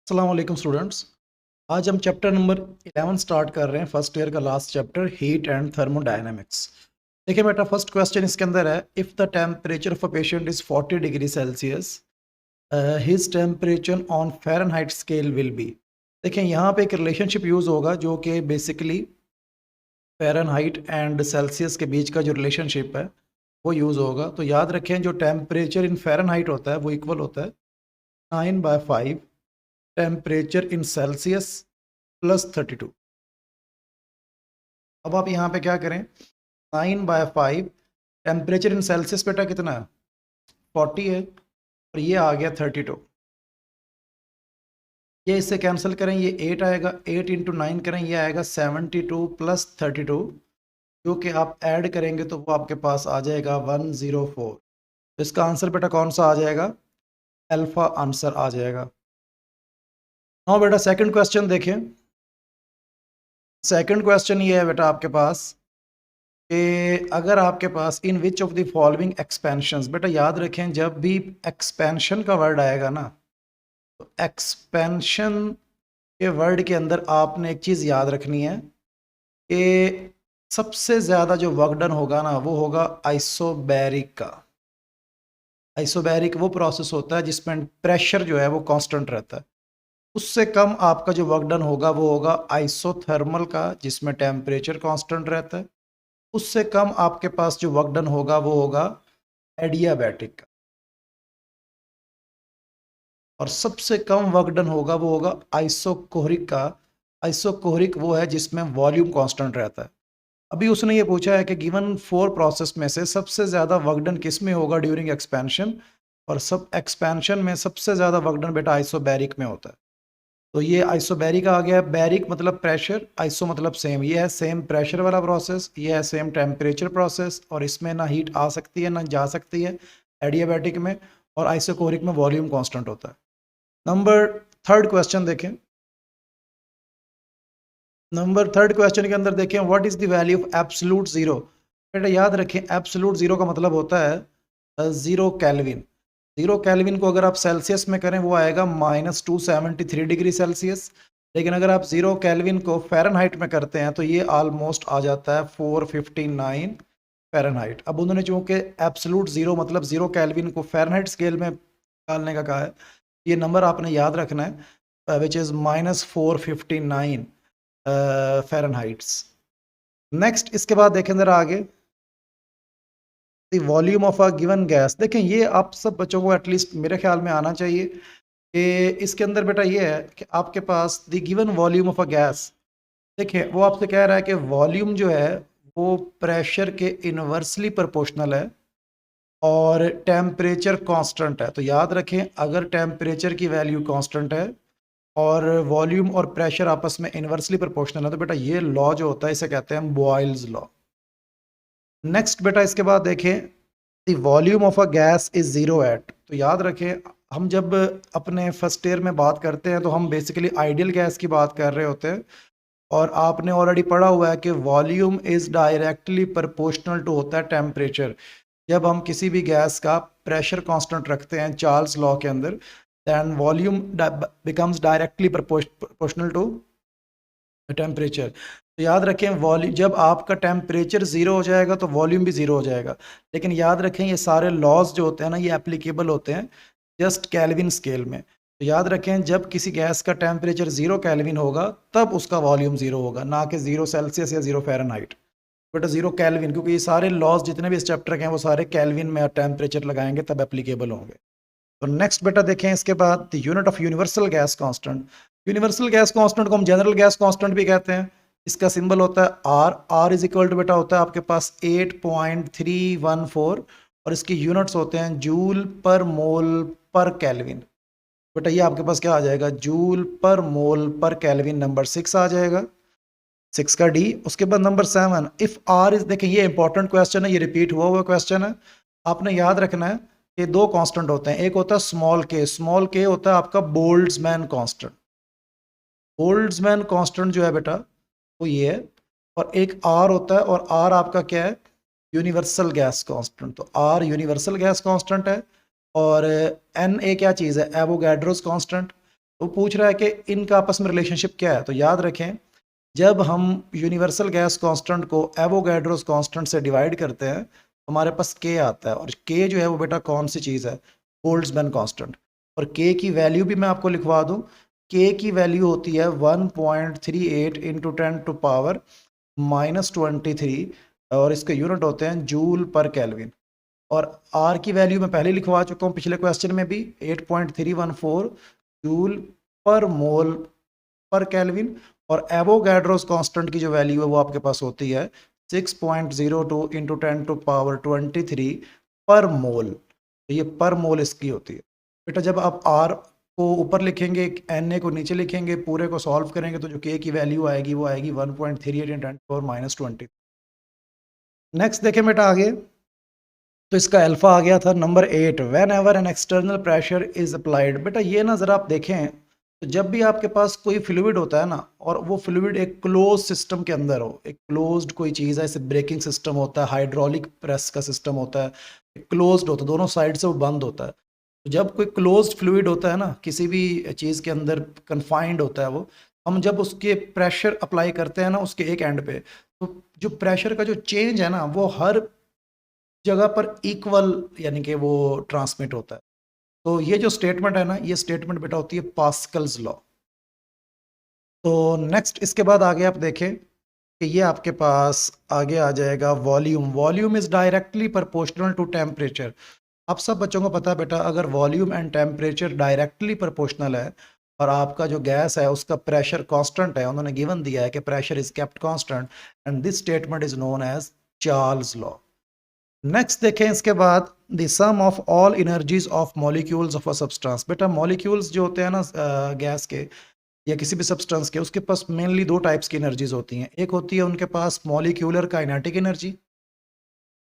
अस्सलाम वालेकुम स्टूडेंट्स। आज हम चैप्टर नंबर 11 स्टार्ट कर रहे हैं, फर्स्ट ईयर का last chapter, heat and thermodynamics. देखिए बेटा, फर्स्ट क्वेश्चन इसके अंदर है, if the temperature of a patient is 40 degree Celsius, his temperature on Fahrenheit scale will be. देखिए यहाँ पे एक रिलेशनशिप यूज़ होगा जो कि बेसिकली फ़ारेनहाइट एंड सेल्सियस के बीच का जो रिलेशनशिप है वो यूज़ होगा। तो याद रखें, जो टेम्परेचर इन फ़ारेनहाइट होता है वो इक्वल होता है 9/5 टेम्परेचर इन सेल्सियस +32। अब आप यहाँ पे क्या करें, 9/5 टेम्परेचर इन सेल्सियस बेटा कितना है, 40 है, और ये आ गया 32। ये इससे कैंसिल करें, ये 8 आएगा, 8 इंटू 9 करें, ये आएगा 72 + 32, जो कि आप ऐड करेंगे तो वो आपके पास आ जाएगा 104। तो इसका आंसर बेटा कौन सा आ जाएगा, अल्फा आंसर आ जाएगा। नाउ बेटा सेकंड क्वेश्चन देखें। सेकंड क्वेश्चन ये है बेटा आपके पास कि अगर आपके पास in which of the following expansions, बेटा याद रखें जब भी एक्सपेंशन का वर्ड आएगा ना, तो एक्सपेंशन के वर्ड के अंदर आपने एक चीज़ याद रखनी है कि सबसे ज़्यादा जो वर्क डन होगा ना वो होगा आइसोबैरिक का। आइसोबैरिक वो प्रोसेस होता है जिसमें प्रेशर जो है वो कांस्टेंट रहता है। उससे कम आपका जो वर्क डन होगा वो होगा आइसोथर्मल का, जिसमें टेम्परेचर कांस्टेंट रहता है। उससे कम आपके पास जो वर्क डन होगा वो होगा एडियाबैटिक का, और सबसे कम वर्क डन होगा वो होगा आइसोकोहरिक का। आइसोकोहरिक वो है जिसमें वॉल्यूम कांस्टेंट रहता है। अभी उसने ये पूछा है कि गिवन 4 प्रोसेस में से सबसे ज़्यादा वर्क डन किस में होगा ड्यूरिंग एक्सपेंशन, और सब एक्सपेंशन में सबसे ज़्यादा वर्क डन बेटा आइसोबैरिक में होता है। तो ये आइसोबैरिक आ गया। बैरिक मतलब प्रेशर, आइसो मतलब सेम। ये है सेम प्रेशर वाला प्रोसेस, ये है सेम टेम्परेचर प्रोसेस, और इसमें ना हीट आ सकती है ना जा सकती है एडियाबैटिक में, और आइसोकोरिक में वॉल्यूम कांस्टेंट होता है। नंबर थर्ड क्वेश्चन देखें। नंबर थर्ड क्वेश्चन के अंदर देखें, what is the value of absolute zero. बेटा याद रखें, एब्सोल्यूट जीरो का मतलब होता है 0 केल्विन। 0 केल्विन को अगर आप सेल्सियस में करें वो आएगा -273 डिग्री सेल्सियस। लेकिन अगर आप 0 केल्विन को फ़ारेनहाइट में करते हैं तो ये ऑलमोस्ट आ जाता है 459 फ़ारेनहाइट। अब उन्होंने चूंकि एब्सोल्यूट जीरो मतलब 0 केल्विन को फ़ारेनहाइट स्केल में डालने का कहा है, ये नंबर आपने याद रखना है, विच इज़ -459 फ़ारेनहाइट्स। नेक्स्ट इसके बाद देखें जरा आगे, the volume of a given gas. देखें ये आप सब बच्चों को एटलीस्ट मेरे ख्याल में आना चाहिए कि इसके अंदर बेटा ये है कि आपके पास the given volume of a gas, देखिए वो आपसे कह रहा है कि वॉल्यूम जो है वो प्रेशर के इनवर्सली प्रोपोर्शनल है और टेम्परेचर कांस्टेंट है। तो याद रखें, अगर टेम्परेचर की वैल्यू कांस्टेंट है और वॉल्यूम और प्रेशर आपस में इनवर्सली प्रोपोर्शनल है तो बेटा ये लॉ जो होता है इसे कहते हैं बॉयल्स लॉ। नेक्स्ट बेटा इसके बाद देखें, the volume of a gas is zero at. तो याद रखें, हम जब अपने फर्स्ट ईयर में बात करते हैं तो हम बेसिकली आइडियल गैस की बात कर रहे होते हैं, और आपने ऑलरेडी पढ़ा हुआ है कि volume is directly proportional to होता है टेम्परेचर। जब हम किसी भी गैस का प्रेशर कांस्टेंट रखते हैं चार्ल्स लॉ के अंदर, then volume becomes directly proportional to temperature. तो याद रखें, वॉल्यूम जब आपका टेम्परेचर ज़ीरो हो जाएगा तो वॉल्यूम भी ज़ीरो हो जाएगा। लेकिन याद रखें ये सारे लॉज जो होते हैं ना ये एप्लीकेबल होते हैं जस्ट केल्विन स्केल में। तो याद रखें, जब किसी गैस का टेम्परेचर 0 केल्विन होगा तब उसका वॉल्यूम ज़ीरो होगा, ना कि 0 सेल्सियस या 0 फ़ारेनहाइट। बेटा 0 केल्विन, क्योंकि ये सारे लॉज जितने भी इस चैप्टर के हैं वो सारे केल्विन में टेम्परेचर लगाएंगे तब एप्लीकेबल होंगे। तो नेक्स्ट बेटा देखें इसके बाद, the unit of universal gas constant. Universal gas constant को हम जनरल गैस कांस्टेंट भी कहते हैं। इसका सिंबल होता है R. R is equal to बेटा होता है आपके पास 8.314, और इसकी यूनिट्स होते हैं जूल पर मोल पर केल्विन। बेटा ये आपके पास क्या आ जाएगा, जूल पर मोल पर केल्विन। नंबर 6 आ जाएगा, 6 का डी। उसके बाद नंबर 7, इफ आर इज, देखें ये इंपॉर्टेंट क्वेश्चन है, ये रिपीट हुआ हुआ क्वेश्चन है। आपने याद रखना है कि दो कांस्टेंट होते हैं, एक होता है स्मॉल के। स्मॉल के होता है आपका बोल्ट्जमैन कांस्टेंट। बोल्ट्जमैन कांस्टेंट जो है बेटा वो ये है, और एक आर होता है, और आर आपका क्या है, यूनिवर्सल गैस कांस्टेंट। तो आर यूनिवर्सल गैस कांस्टेंट है, और एन ए क्या चीज़ है, एवोगैड्रोस कांस्टेंट। तो पूछ रहा है कि इनका आपस में रिलेशनशिप क्या है। तो याद रखें, जब हम यूनिवर्सल गैस कांस्टेंट को एवोगैड्रोस कांस्टेंट से डिवाइड करते हैं तो हमारे पास के आता है, और के जो है वो बेटा कौन सी चीज़ है, बोल्ट्जमैन कांस्टेंट। और के की वैल्यू भी मैं आपको लिखवा दूं, के की वैल्यू होती है 1.38 इंटू 10⁻⁻23, और इसके यूनिट होते हैं जूल पर केल्विन। और आर की वैल्यू मैं पहले लिखवा चुका हूँ पिछले क्वेश्चन में भी, 8.314 जूल पर मोल पर केल्विन। और एवोगैड्रोस कांस्टेंट की जो वैल्यू है वो आपके पास होती है 6.02 इंटू 10⁻23 पर मोल। तो ये पर मोल इसकी होती है। बेटा जब आप आर को ऊपर लिखेंगे, एन ए को नीचे लिखेंगे, पूरे को सॉल्व करेंगे तो जो के की वैल्यू आएगी वो आएगी 1.38 इन 10⁻⁻20। नेक्स्ट देखें बेटा आगे, तो इसका अल्फा आ गया था number 8, when ever an external pressure is applied. बेटा ये ना ज़रा आप देखें, तो जब भी आपके पास कोई फ्लूइड होता है ना, और वो फ्लूइड एक क्लोज सिस्टम के अंदर हो, एक क्लोज्ड कोई चीज़ है, जैसे ब्रेकिंग सिस्टम होता है, हाइड्रोलिक प्रेस का सिस्टम होता है, क्लोज्ड होता है, दोनों साइड से वो बंद होता है। तो जब कोई क्लोज्ड फ्लूइड होता है ना, किसी भी चीज़ के अंदर कन्फाइंड होता है वो, हम जब उसके प्रेशर अप्लाई करते हैं ना उसके एक एंड पे, तो जो प्रेशर का जो चेंज है ना वो हर जगह पर इक्वल यानी कि वो ट्रांसमिट होता है। तो ये जो स्टेटमेंट है ना, ये स्टेटमेंट बेटा होती है पास्कल्स लॉ। तो नेक्स्ट इसके बाद आगे आप देखें कि ये आपके पास आगे आ जाएगा volume. Volume is directly proportional to temperature. आप सब बच्चों को पता है बेटा, अगर volume and temperature directly proportional है और आपका जो गैस है उसका प्रेशर कांस्टेंट है, उन्होंने गिवन दिया है कि pressure is kept constant, and this statement is known as Charles law. Next देखें इसके बाद, the sum of all energies of molecules of a substance. बेटा मॉलिक्यूल्स जो होते हैं ना गैस के या किसी भी सब्सटेंस के, उसके पास मेनली दो टाइप्स की एनर्जीज होती हैं। एक होती है उनके पास मॉलिक्यूलर काइनेटिक एनर्जी,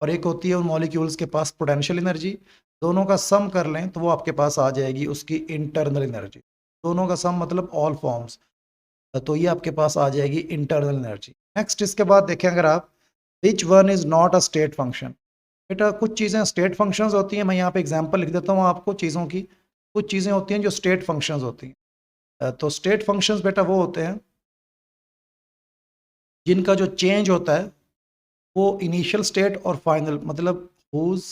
और एक होती है उन मॉलिक्यूल्स के पास पोटेंशियल एनर्जी। दोनों का सम कर लें तो वो आपके पास आ जाएगी उसकी इंटरनल एनर्जी। दोनों का सम मतलब ऑल फॉर्म्स, तो ये आपके पास आ जाएगी इंटरनल एनर्जी। नेक्स्ट इसके बाद देखें अगर आप, which one is not a state function. बेटा कुछ चीज़ें स्टेट फंक्शंस होती हैं, मैं यहाँ पे एग्जांपल लिख देता हूँ आपको चीज़ों की। कुछ चीज़ें होती हैं जो स्टेट फंक्शंस होती हैं। तो स्टेट फंक्शंस बेटा वो होते हैं जिनका जो चेंज होता है वो इनिशियल स्टेट और फाइनल, मतलब whose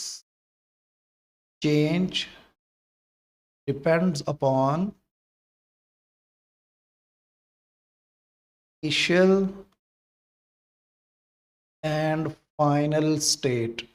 change depends upon initial and final state.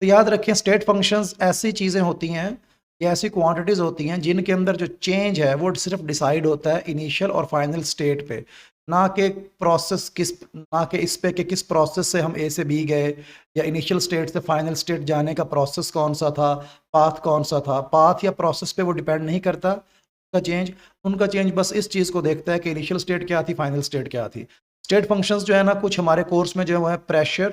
तो याद रखें, स्टेट फंक्शंस ऐसी चीज़ें होती हैं या ऐसी क्वांटिटीज़ होती हैं जिनके अंदर जो चेंज है वो सिर्फ डिसाइड होता है इनिशियल और फाइनल स्टेट पे, ना कि प्रोसेस किस, ना कि इस पे कि किस प्रोसेस से हम ए से बी गए, या इनिशियल स्टेट से फाइनल स्टेट जाने का प्रोसेस कौन सा था, पाथ कौन सा था। पाथ या प्रोसेस पे वो डिपेंड नहीं करता उनका चेंज। उनका चेंज बस इस चीज़ को देखता है कि इनिशियल स्टेट क्या थी, फाइनल स्टेट क्या थी। स्टेट फंक्शंस जो है ना, कुछ हमारे कोर्स में जो है वो है pressure,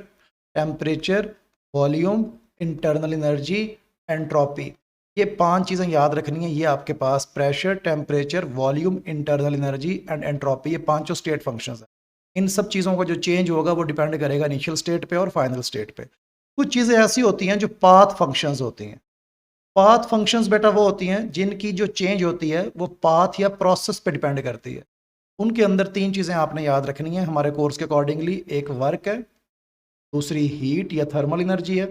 temperature, volume, internal energy, entropy. ये 5 चीज़ें याद रखनी है। ये आपके पास pressure, temperature, volume, internal energy and entropy, ये पांचों स्टेट फंक्शंस हैं। इन सब चीज़ों का जो चेंज होगा वो डिपेंड करेगा इनिशियल स्टेट पे और फाइनल स्टेट पे। कुछ चीज़ें ऐसी होती हैं जो पाथ फंक्शंस होती हैं। पाथ फंक्शंस बेटा वो होती हैं जिनकी जो चेंज होती है वो पाथ या प्रोसेस पे डिपेंड करती है। उनके अंदर 3 चीज़ें आपने याद रखनी है हमारे कोर्स के अकॉर्डिंगली। एक वर्क है, दूसरी हीट या थर्मल एनर्जी है,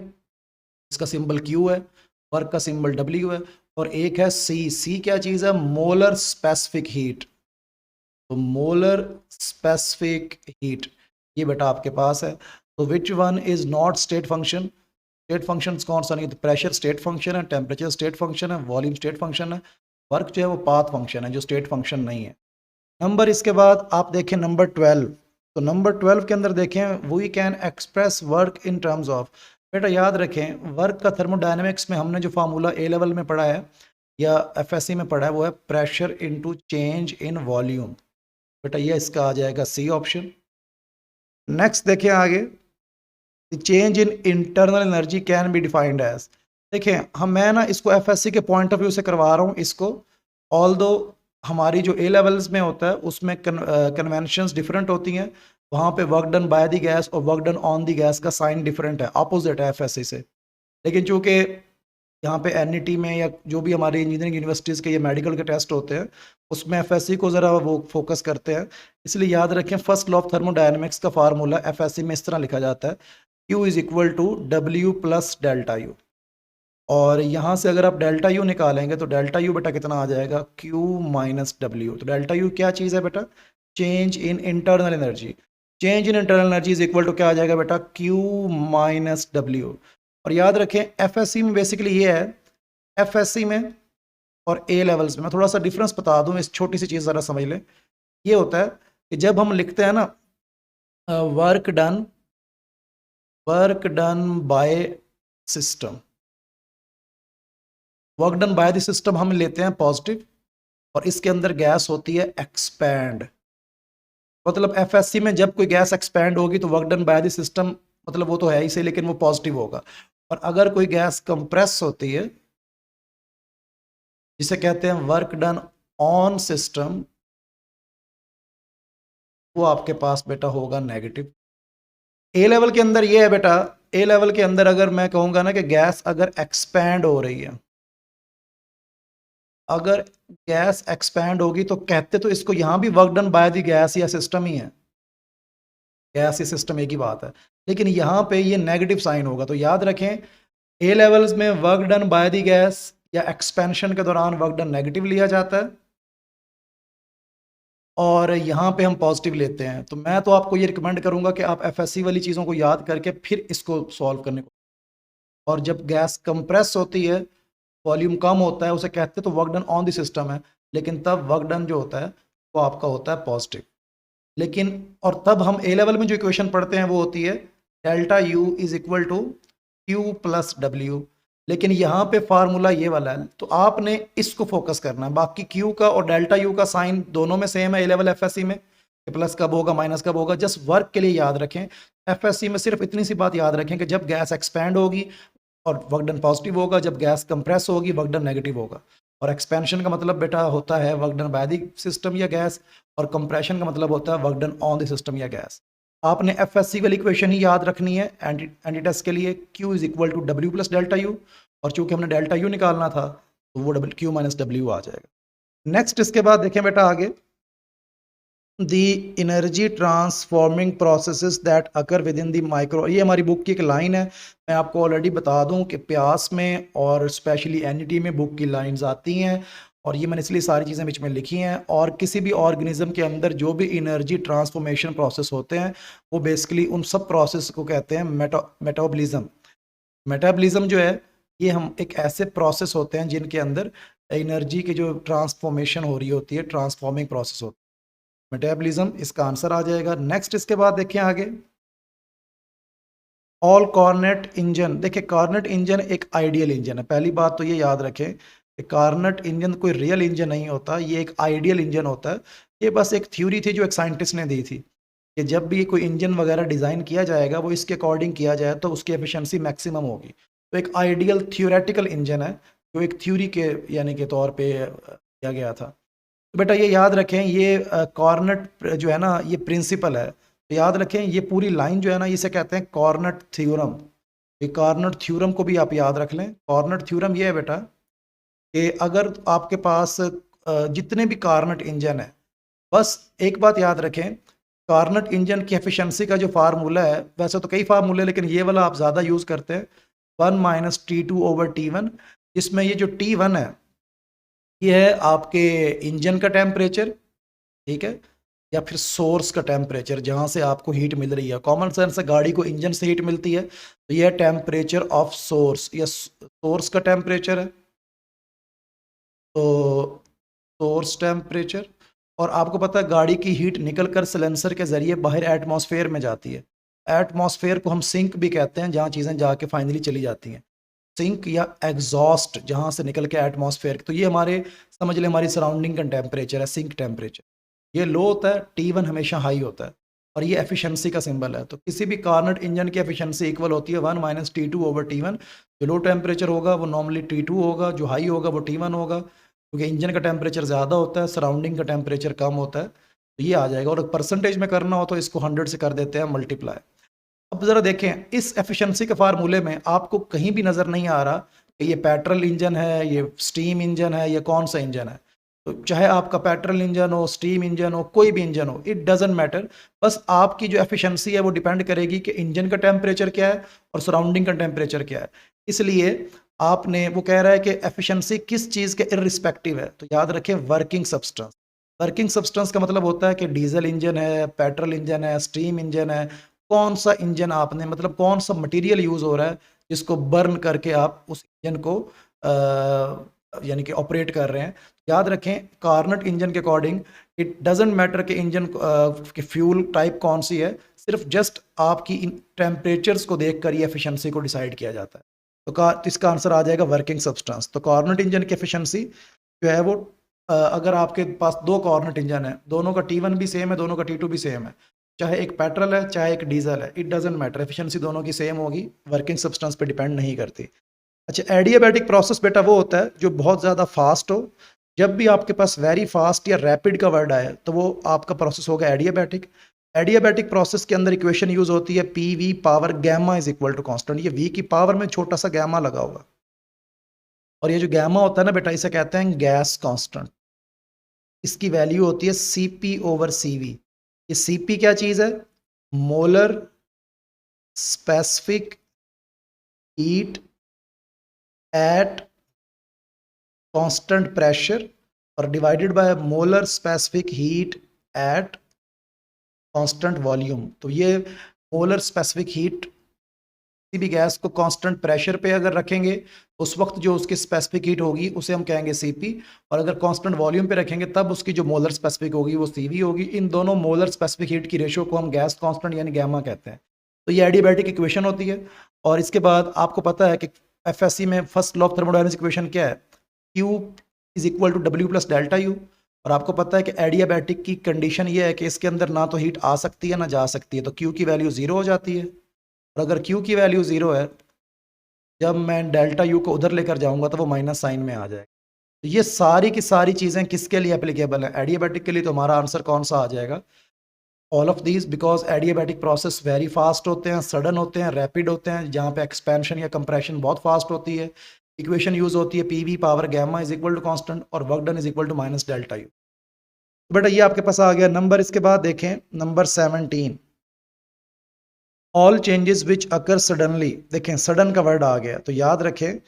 इसका सिंबल Q है, वर्क का सिंबल W है, और एक है C। C क्या चीज़ है? Molar specific heat. तो मोलर स्पेसिफिक हीट ये बेटा आपके पास है। तो which one is not state function? State function कौन सा नहीं? तो प्रेशर स्टेट फंक्शन है, टेम्परेचर स्टेट फंक्शन है, वॉल्यूम स्टेट फंक्शन है, वर्क जो है वो पाथ फंक्शन है जो स्टेट फंक्शन नहीं है। नंबर इसके बाद आप देखें नंबर 12। तो नंबर 12 के अंदर देखें, we can express work in terms of. बेटा याद रखें, वर्क का थर्मोडायनेमिक्स में हमने जो फार्मूला ए लेवल में पढ़ा है या एफएससी में पढ़ा है वो है pressure into change in volume. बेटा ये इसका आ जाएगा सी ऑप्शन। नेक्स्ट देखिए आगे, change in internal energy can be defined as. देखें मैं ना इसको एफएससी के पॉइंट ऑफ व्यू से करवा रहा हूँ इसको, ऑल दो हमारी जो ए लेवल्स में होता है उसमें कन्वेंशंस डिफरेंट होती हैं। वहाँ पे work done by the gas और work done on the gas का साइन डिफरेंट है, अपोजिट है एफएससी से। लेकिन चूंकि यहाँ पे एनईटी में या जो भी हमारे इंजीनियरिंग यूनिवर्सिटीज़ के या मेडिकल के टेस्ट होते हैं, उसमें एफएससी को ज़रा वो फोकस करते हैं। इसलिए याद रखें फर्स्ट लॉ ऑफ थर्मोडायनेमिक्स का फार्मूला एफएससी में इस तरह लिखा जाता है, Q is equal to W plus delta U. और यहाँ से अगर आप डेल्टा यू निकालेंगे तो डेल्टा यू बेटा कितना आ जाएगा, Q माइनस डब्ल्यू। तो डेल्टा यू क्या चीज़ है बेटा, change in internal energy. Change in internal energy is equal to क्या आ जाएगा बेटा, Q माइनस डब्ल्यू। और याद रखें एफएससी में बेसिकली ये है, एफएससी में और ए लेवल्स में मैं थोड़ा सा डिफरेंस बता दूं, इस छोटी सी चीज़ ज़रा समझ लें। ये होता है कि जब हम लिखते हैं ना work done by system, work done by the system हम लेते हैं पॉजिटिव, और इसके अंदर गैस होती है एक्सपैंड। मतलब एफएससी में जब कोई गैस एक्सपैंड होगी तो work done by the system, मतलब वो तो है ही सही लेकिन वो पॉजिटिव होगा। और अगर कोई गैस कंप्रेस होती है जिसे कहते हैं वर्क डन ऑन सिस्टम, वो आपके पास बेटा होगा नेगेटिव। ए लेवल के अंदर ये है बेटा, ए लेवल के अंदर अगर मैं कहूंगा ना कि गैस अगर एक्सपैंड हो रही है, अगर गैस एक्सपैंड होगी तो कहते तो इसको यहां भी work done by the gas या सिस्टम ही है, गैस या सिस्टम एक ही बात है, लेकिन यहां पे ये नेगेटिव साइन होगा। तो याद रखें ए लेवल्स में work done by the gas या एक्सपेंशन के दौरान वर्क डन नेगेटिव लिया जाता है, और यहाँ पे हम पॉजिटिव लेते हैं। तो मैं तो आपको ये रिकमेंड करूंगा कि आप एफएससी वाली चीज़ों को याद करके फिर इसको सॉल्व करने को। और जब गैस कंप्रेस होती है, वॉल्यूम कम होता है, उसे कहते हैं तो work done on the system है, लेकिन तब वर्क डन जो होता है वो आपका होता है पॉजिटिव। लेकिन और तब हम ए लेवल में जो इक्वेशन पढ़ते हैं वो होती है delta U is equal to Q plus W. लेकिन यहाँ पे फार्मूला ये वाला है, तो आपने इसको फोकस करना है। बाकी क्यू का और डेल्टा यू का साइन दोनों में सेम है ए लेवल एफएससी में, प्लस कब होगा माइनस कब होगा, जस्ट वर्क के लिए याद रखें। एफएससी में सिर्फ इतनी सी बात याद रखें कि जब गैस एक्सपैंड होगी और वर्क डन पॉजिटिव होगा, जब गैस कंप्रेस होगी वर्क डन नेगेटिव होगा। और एक्सपेंशन का मतलब बेटा होता है work done by the system या गैस, और कंप्रेशन का मतलब होता है work done on the system या गैस। आपने एफएससी वाली इक्वेशन ही याद रखनी है एंटी टेस्ट के लिए, Q is equal to W plus delta U, और चूंकि हमने डेल्टा यू निकालना था तो वो Q माइनस डब्ल्यू आ जाएगा। नेक्स्ट इसके बाद देखें बेटा आगे, दी energy transforming processes that occur with in the micro. ये हमारी बुक की एक लाइन है, मैं आपको ऑलरेडी बता दूं कि प्यास में और स्पेशली एनईटी में बुक की लाइंस आती हैं, और ये मैंने इसलिए सारी चीज़ें बीच में लिखी हैं। और किसी भी ऑर्गेनिज्म के अंदर जो भी एनर्जी ट्रांसफॉर्मेशन प्रोसेस होते हैं वो बेसिकली उन सब प्रोसेस को कहते हैं मेटाबॉलिज्म। मेटाबॉलिज्म जो है ये हम एक ऐसे प्रोसेस होते हैं जिनके अंदर एनर्जी की जो ट्रांसफॉर्मेशन हो रही होती है, ट्रांसफॉर्मिंग प्रोसेस होती है, मेटाबॉलिज्म इसका आंसर आ जाएगा। नेक्स्ट इसके बाद देखिए आगे, ऑल कॉर्नेट इंजन। देखिए कॉर्नेट इंजन एक आइडियल इंजन है, पहली बात तो ये याद रखें कि कॉर्नेट इंजन कोई रियल इंजन नहीं होता, ये एक आइडियल इंजन होता है। ये बस एक थ्योरी थी जो एक साइंटिस्ट ने दी थी कि जब भी कोई इंजन वगैरह डिज़ाइन किया जाएगा वो इसके अकॉर्डिंग किया जाए तो उसकी एफिशिएंसी मैक्सिमम होगी। तो एक आइडियल थियोरेटिकल इंजन है जो एक थ्योरी के यानी के तौर पे किया गया था। तो बेटा ये याद रखें, ये कॉर्नेट जो है ना ये प्रिंसिपल है, तो याद रखें ये पूरी लाइन जो है ना इसे कहते हैं कॉर्नेट थ्योरम। ये कॉर्नेट थ्योरम को भी आप याद रख लें। कॉर्नेट थ्योरम ये है बेटा कि अगर आपके पास जितने भी कॉर्नेट इंजन है, बस एक बात याद रखें, कॉर्नेट इंजन की एफिशिएंसी का जो फार्मूला है, वैसे तो कई फार्मूले लेकिन ये वाला आप ज़्यादा यूज़ करते हैं, 1 माइनस T2 ओवर T1, जिसमें ये जो T1 है ये है आपके इंजन का टेम्परेचर, ठीक है, या फिर सोर्स का टेम्परेचर जहाँ से आपको हीट मिल रही है। कॉमन सेंस से गाड़ी को इंजन से हीट मिलती है, तो यह टेम्परेचर ऑफ सोर्स, या सोर्स का टेम्परेचर है, तो सोर्स टेम्परेचर। और आपको पता है गाड़ी की हीट निकल कर सिलेंसर के ज़रिए बाहर एटमॉस्फेयर में जाती है। एटमॉस्फेयर को हम सिंक भी कहते हैं, जहाँ चीज़ें जाके फाइनली चली जाती हैं, सिंक या एग्जॉस्ट जहाँ से निकल के एटमॉस्फेयर। तो ये हमारे समझ लें हमारी सराउंडिंग का टेम्परेचर है, सिंक टेम्परेचर। ये लो होता है, T1 हमेशा हाई होता है, और ये एफिशिएंसी का सिंबल है। तो किसी भी कार्नेट इंजन की एफिशिएंसी इक्वल होती है 1 माइनस T2 ओवर T1। जो लो टेम्परेचर होगा वो नॉर्मली T2 होगा, जो हाई होगा वो T1 होगा, क्योंकि इंजन का टेम्परेचर ज़्यादा होता है, सराउंडिंग का टेम्परेचर कम होता है। तो ये आ जाएगा, और परसेंटेज में करना हो तो इसको 100 से कर देते हैं मल्टीप्लाई। अब ज़रा देखें इस एफिशिएंसी के फार्मूले में आपको कहीं भी नज़र नहीं आ रहा कि ये पेट्रोल इंजन है, ये स्टीम इंजन है, ये कौन सा इंजन है। तो चाहे आपका पेट्रोल इंजन हो, स्टीम इंजन हो, कोई भी इंजन हो, इट डजेंट मैटर। बस आपकी जो एफिशिएंसी है वो डिपेंड करेगी कि इंजन का टेम्परेचर क्या है और सराउंडिंग का टेम्परेचर क्या है। इसलिए आपने, वो कह रहा है कि एफिशिएंसी किस चीज़ के इर्रिस्पेक्टिव है, तो याद रखें वर्किंग सब्सटेंस। वर्किंग सब्सटेंस का मतलब होता है कि डीजल इंजन है, पेट्रोल इंजन है, स्टीम इंजन है, कौन सा इंजन आपने, मतलब कौन सा मटेरियल यूज़ हो रहा है जिसको बर्न करके आप उस इंजन को यानी कि ऑपरेट कर रहे हैं। याद रखें कार्नट इंजन के अकॉर्डिंग इट डजेंट मैटर कि इंजन की फ्यूल टाइप कौन सी है, सिर्फ जस्ट आपकी टेम्परेचर्स को देखकर ये एफिशिएंसी को डिसाइड किया जाता है। तो इसका आंसर आ जाएगा वर्किंग सब्सटेंस। तो कार्नट इंजन की एफिशिएंसी जो है वो अगर आपके पास दो कार्नट इंजन है, दोनों का T1 भी सेम है, दोनों का T2 भी सेम है, चाहे एक पेट्रोल है चाहे एक डीजल है, इट डजेंट मैटर, एफिशिएंसी दोनों की सेम होगी, वर्किंग सब्सटेंस पे डिपेंड नहीं करती। अच्छा, एडियाबैटिक प्रोसेस बेटा वो होता है जो बहुत ज़्यादा फास्ट हो। जब भी आपके पास वेरी फास्ट या रैपिड का वर्ड आए तो वो आपका प्रोसेस होगा एडियाबैटिक। एडियाबैटिक प्रोसेस के अंदर इक्वेशन यूज होती है P V power gamma is equal to constant. ये वी की पावर में छोटा सा गैमा लगा होगा, और ये जो गैमा होता है ना बेटा, इसे कहते हैं गैस कांस्टेंट। इसकी वैल्यू होती है सीपी ओवर सीवी। ये सीपी क्या चीज़ है? Molar specific heat at constant pressure और divided by molar specific heat at constant volume. तो ये मोलर स्पेसिफिक हीट, किसी भी गैस को कांस्टेंट प्रेशर पे अगर रखेंगे उस वक्त जो उसकी स्पेसिफिक हीट होगी उसे हम कहेंगे सीपी, और अगर कांस्टेंट वॉल्यूम पे रखेंगे तब उसकी जो मोलर स्पेसिफिक होगी वो सीवी होगी। इन दोनों मोलर स्पेसिफिक हीट की रेशियो को हम गैस कांस्टेंट यानी गैमा कहते हैं। तो ये एडियाबैटिक इक्वेशन होती है। और इसके बाद आपको पता है कि एफएससी में first law of thermodynamics equation क्या है? Q is equal to W plus delta U. और आपको पता है कि एडियाबैटिक की कंडीशन ये है कि इसके अंदर ना तो हीट आ सकती है ना जा सकती है, तो Q की वैल्यू जीरो हो जाती है। और अगर Q की वैल्यू जीरो है, जब मैं डेल्टा यू को उधर लेकर जाऊंगा तो वो माइनस साइन में आ जाएगा। तो ये सारी की सारी चीज़ें किसके लिए एप्लीकेबल है? एडियाबैटिक के लिए। तो हमारा आंसर कौन सा आ जाएगा? All of these, because adiabatic process very fast होते हैं, सडन होते हैं, रैपिड होते हैं, जहाँ पे एक्सपेंशन या कंप्रेशन बहुत फास्ट होती है। इक्वेशन यूज होती है P V power gamma is equal to constant और work done is equal to minus delta U. बेटा ये आपके पास आ गया नंबर। इसके बाद देखें number 17, all changes which occur suddenly. देखें सडन का वर्ड आ गया, तो याद रखें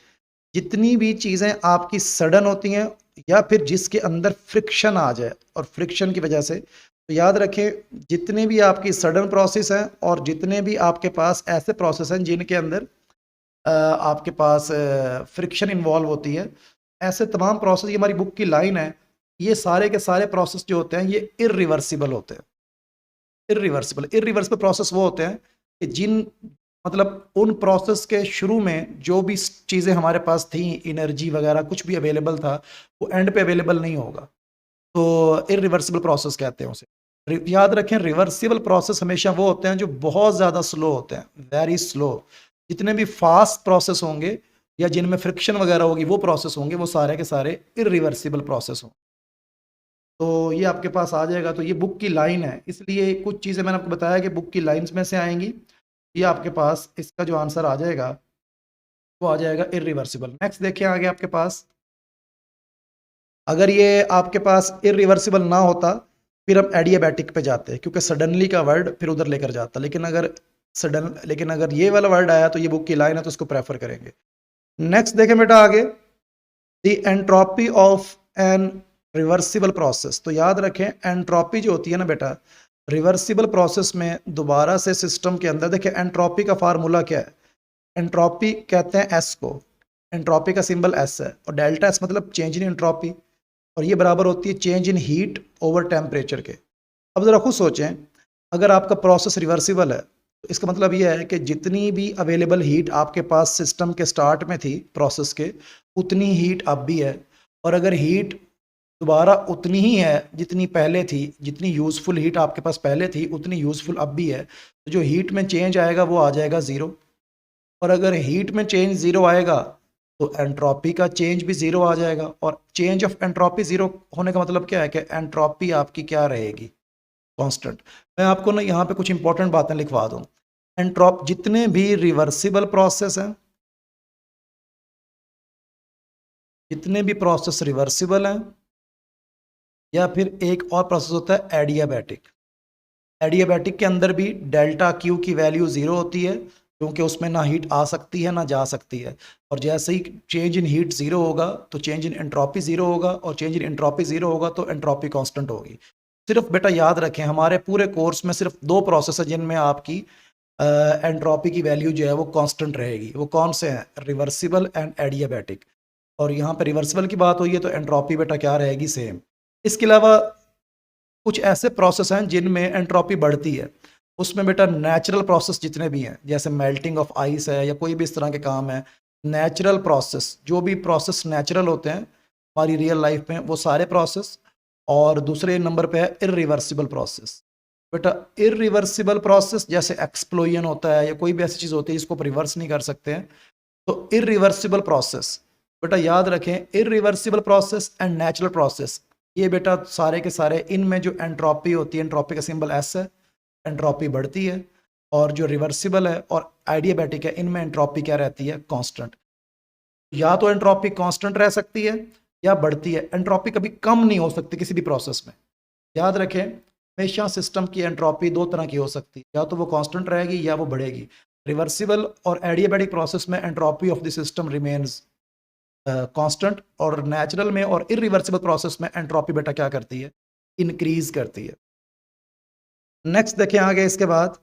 जितनी भी चीज़ें आपकी सडन होती हैं या फिर जिसके अंदर फ्रिक्शन आ जाए और फ्रिक्शन की वजह से, तो याद रखें जितने भी आपकी सडन प्रोसेस हैं और जितने भी आपके पास ऐसे प्रोसेस हैं जिनके अंदर आपके पास फ्रिक्शन इन्वॉल्व होती है, ऐसे तमाम प्रोसेस, ये हमारी बुक की लाइन है, ये सारे के सारे प्रोसेस जो होते हैं ये इरिवर्सिबल होते हैं। इरिवर्सिबल प्रोसेस वो होते हैं कि जिन, मतलब उन प्रोसेस के शुरू में जो भी चीज़ें हमारे पास थी, एनर्जी वगैरह कुछ भी अवेलेबल था, वो एंड पे अवेलेबल नहीं होगा। तो इरिवर्सिबल प्रोसेस कहते हैं उसे। याद रखें रिवर्सिबल प्रोसेस हमेशा वो होते हैं जो बहुत ज़्यादा स्लो होते हैं, वेरी स्लो। जितने भी फास्ट प्रोसेस होंगे या जिनमें फ्रिक्शन वगैरह होगी वो प्रोसेस होंगे, वो सारे के सारे इरिवर्सिबल प्रोसेस होंगे। तो ये आपके पास आ जाएगा। तो ये बुक की लाइन है, इसलिए कुछ चीज़ें मैंने आपको बताया कि बुक की लाइंस में से आएंगी। ये आपके पास इसका जो आंसर आ जाएगा वो आ जाएगा इरिवर्सिबल। नेक्स्ट देखिए आगे आपके पास, अगर ये आपके पास इरिवर्सिबल ना होता फिर हम एडियाबैटिक पे जाते हैं, क्योंकि सडनली का वर्ड फिर उधर लेकर जाता। लेकिन अगर ये वाला वर्ड आया तो ये बुक की लाइन है तो उसको प्रेफर करेंगे। नेक्स्ट देखें बेटा आगे, the entropy of an reversible process. तो याद रखें एंट्रोपी जो होती है ना बेटा, रिवर्सिबल प्रोसेस में दोबारा से सिस्टम के अंदर, देखिए एंट्रोपी का फार्मूला क्या है? एंट्रोपी कहते हैं एस को, एंट्रोपी का सिंबल एस है, और डेल्टा एस मतलब चेंज इन एंट्रोपी, और ये बराबर होती है change in heat over temperature के। अब ज़रा खुद सोचें, अगर आपका प्रोसेस रिवर्सिबल है तो इसका मतलब ये है कि जितनी भी अवेलेबल हीट आपके पास सिस्टम के स्टार्ट में थी प्रोसेस के, उतनी हीट अब भी है। और अगर हीट दोबारा उतनी ही है जितनी पहले थी, जितनी यूज़फुल हीट आपके पास पहले थी उतनी यूज़फुल अब भी है, तो जो हीट में चेंज आएगा वो आ जाएगा ज़ीरो। और अगर हीट में चेंज ज़ीरो आएगा तो एंट्रोपी का चेंज भी ज़ीरो आ जाएगा। और चेंज ऑफ एंट्रोपी ज़ीरो होने का मतलब क्या है कि एंट्रोपी आपकी क्या रहेगी? कांस्टेंट। मैं आपको ना यहाँ पे कुछ इंपॉर्टेंट बातें लिखवा दूँ। जितने भी रिवर्सिबल प्रोसेस हैं जितने भी प्रोसेस रिवर्सिबल हैं, या फिर एक और प्रोसेस होता है एडियाबैटिक। एडियाबैटिक के अंदर भी डेल्टा क्यू की वैल्यू 0 होती है, क्योंकि उसमें ना हीट आ सकती है ना जा सकती है। और जैसे ही चेंज इन हीट 0 होगा तो चेंज इन एंट्रोपी 0 होगा, और चेंज इन एंट्रोपी 0 होगा तो एंट्रोपी कांस्टेंट होगी। सिर्फ बेटा याद रखें, हमारे पूरे कोर्स में सिर्फ 2 प्रोसेस है जिनमें आपकी एंट्रोपी की वैल्यू जो है वो कांस्टेंट रहेगी। वो कौन से हैं? Reversible and adiabatic. और यहाँ पे रिवर्सिबल की बात हुई है तो एंट्रोपी बेटा क्या रहेगी? सेम। इसके अलावा कुछ ऐसे प्रोसेस हैं जिनमें एंट्रोपी बढ़ती है। उसमें बेटा नेचुरल प्रोसेस जितने भी हैं, जैसे मेल्टिंग ऑफ आइस है या कोई भी इस तरह के काम है, नेचुरल प्रोसेस, जो भी प्रोसेस नेचुरल होते हैं हमारी रियल लाइफ में, वो सारे प्रोसेस। और दूसरे नंबर पे है इरिवर्सिबल प्रोसेस। बेटा इरिवर्सिबल प्रोसेस जैसे एक्सप्लोजन होता है या कोई भी ऐसी चीज़ होती है जिसको आप रिवर्स नहीं कर सकते हैं, तो इरिवर्सिबल प्रोसेस। बेटा याद रखें, irreversible process and natural process, ये बेटा सारे के सारे इनमें जो एंट्रोपी होती है, एंट्रोपी का सिंबल एस है, एंट्रोपी बढ़ती है। और जो रिवर्सिबल है और आइडियाबैटिक है, इनमें एंट्रोपी क्या रहती है? कांस्टेंट। या तो एंट्रोपी कांस्टेंट रह सकती है या बढ़ती है। एंट्रोपी कभी कम नहीं हो सकती किसी भी प्रोसेस में। याद रखें, हमेशा सिस्टम की एंट्रोपी 2 तरह की हो सकती है, या तो वो कांस्टेंट रहेगी या वो बढ़ेगी। रिवर्सिबल और एडियाबैटिक प्रोसेस में entropy of the system remains constant, और नेचुरल में और इरिवर्सिबल प्रोसेस में एंट्रोपी बेटा क्या करती है? इंक्रीज करती है। नेक्स्ट देखें आगे, इसके बाद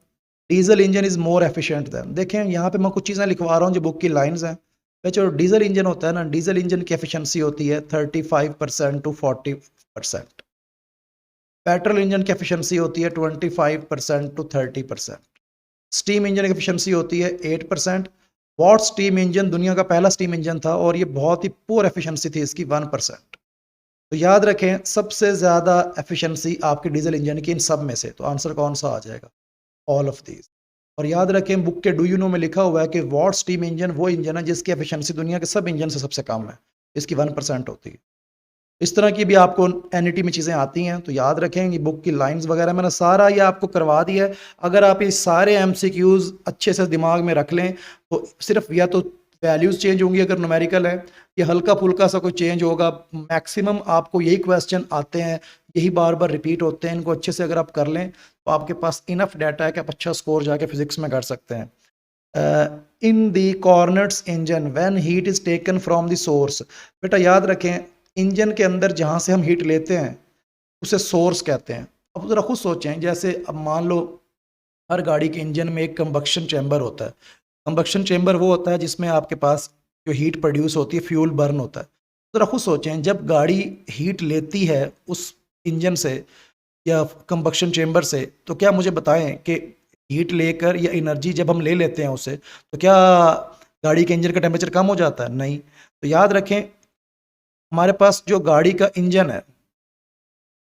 diesel engine is more efficient then. देखें यहाँ पे मैं कुछ चीज़ें लिखवा रहा हूँ जो बुक की लाइंस हैं। जो डीजल इंजन होता है ना, डीजल इंजन की एफिशिएंसी होती है 35% टू 40%। पेट्रोल इंजन की एफिशिएंसी होती है 25% टू 30%। स्टीम इंजन की एफिशिएंसी होती है 8%। वॉट स्टीम इंजन दुनिया का पहला स्टीम इंजन था और ये बहुत ही पुअर एफिशिएंसी थी इसकी, 1%। तो याद रखें, सबसे ज़्यादा एफिशिएंसी आपके डीजल इंजन की इन सब में से, तो आंसर कौन सा आ जाएगा? All of these. और याद रखें, बुक के डू यू नो में लिखा हुआ है कि वॉट स्टीम इंजन वो इंजन है जिसकी एफिशिएंसी दुनिया के सब इंजन से सबसे कम है, इसकी 1% होती है। इस तरह की भी आपको एनईटी में चीज़ें आती हैं, तो याद रखें कि बुक की लाइंस वगैरह मैंने सारा ये आपको करवा दिया है। अगर आप ये सारे एमसीक्यूज अच्छे से दिमाग में रख लें तो सिर्फ या तो वैल्यूज़ चेंज होंगी अगर न्यूमेरिकल है, या हल्का फुल्का सा कोई चेंज होगा। मैक्सिमम आपको यही क्वेश्चन आते हैं, यही बार बार रिपीट होते हैं। इनको अच्छे से अगर आप कर लें तो आपके पास इनफ डाटा है कि आप अच्छा स्कोर जाके फिजिक्स में कर सकते हैं। In the Carnot's engine when heat is taken from the source. बेटा याद रखें, इंजन के अंदर जहाँ से हम हीट लेते हैं उसे सोर्स कहते हैं। अब ज़रा खुद सोचें, जैसे अब मान लो हर गाड़ी के इंजन में एक कंबक्शन चैम्बर होता है। कंबक्शन चैम्बर वो होता है जिसमें आपके पास जो हीट प्रोड्यूस होती है, फ्यूल बर्न होता है। ज़रा खुद सोचें, जब गाड़ी हीट लेती है उस इंजन से या कंबक्शन चैम्बर से, तो क्या मुझे बताएं कि हीट लेकर या एनर्जी जब हम ले लेते हैं उसे, तो क्या गाड़ी के इंजन का टेम्परेचर कम हो जाता है? नहीं। तो याद रखें, हमारे पास जो गाड़ी का इंजन है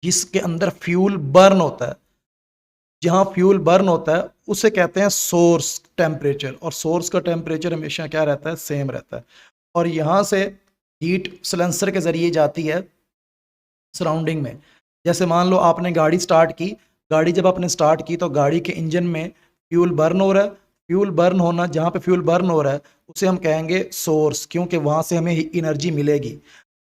जिसके अंदर फ्यूल बर्न होता है, जहाँ फ्यूल बर्न होता है उसे कहते हैं सोर्स टेम्परेचर। और सोर्स का टेम्परेचर हमेशा क्या रहता है? सेम रहता है। और यहाँ से हीट सिलेंसर के ज़रिए जाती है सराउंडिंग में। जैसे मान लो आपने गाड़ी स्टार्ट की, गाड़ी जब आपने स्टार्ट की तो गाड़ी के इंजन में फ्यूल बर्न हो रहा है। फ्यूल बर्न होना, जहाँ पे फ्यूल बर्न हो रहा है उसे हम कहेंगे सोर्स, क्योंकि वहाँ से हमें एनर्जी मिलेगी।